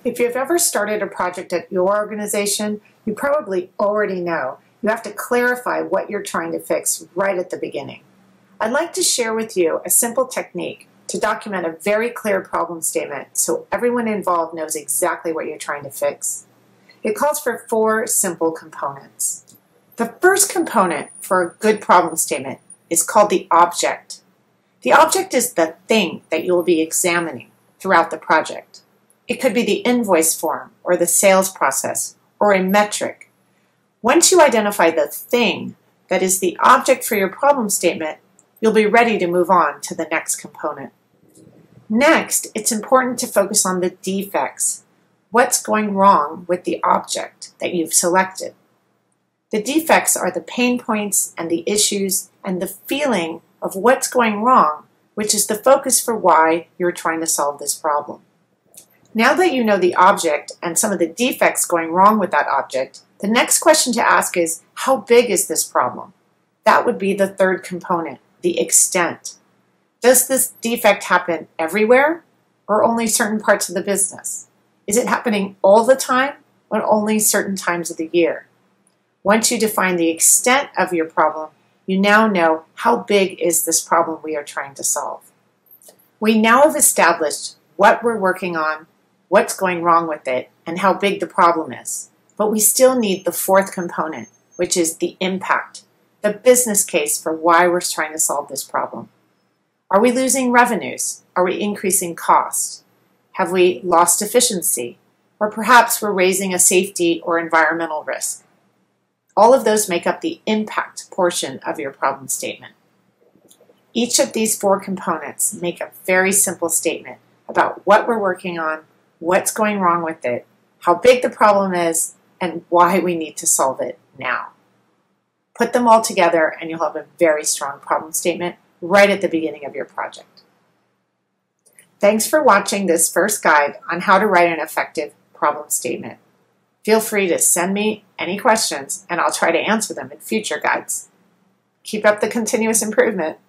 If you've ever started a project at your organization, you probably already know you have to clarify what you're trying to fix right at the beginning. I'd like to share with you a simple technique to document a very clear problem statement so everyone involved knows exactly what you're trying to fix. It calls for 4 simple components. The first component for a good problem statement is called the object. The object is the thing that you will be examining throughout the project. It could be the invoice form or the sales process or a metric. Once you identify the thing that is the object for your problem statement, you'll be ready to move on to the next component. Next, it's important to focus on the defects. What's going wrong with the object that you've selected? The defects are the pain points and the issues and the feeling of what's going wrong, which is the focus for why you're trying to solve this problem. Now that you know the object and some of the defects going wrong with that object, the next question to ask is, how big is this problem? That would be the third component, the extent. Does this defect happen everywhere or only certain parts of the business? Is it happening all the time or only certain times of the year? Once you define the extent of your problem, you now know how big is this problem we are trying to solve. We now have established what we're working on, what's going wrong with it, and how big the problem is. But we still need the fourth component, which is the impact, the business case for why we're trying to solve this problem. Are we losing revenues? Are we increasing costs? Have we lost efficiency? Or perhaps we're raising a safety or environmental risk. All of those make up the impact portion of your problem statement. Each of these 4 components make a very simple statement about what we're working on, what's going wrong with it, how big the problem is, and why we need to solve it now. Put them all together and you'll have a very strong problem statement right at the beginning of your project. Thanks for watching this first guide on how to write an effective problem statement. Feel free to send me any questions and I'll try to answer them in future guides. Keep up the continuous improvement.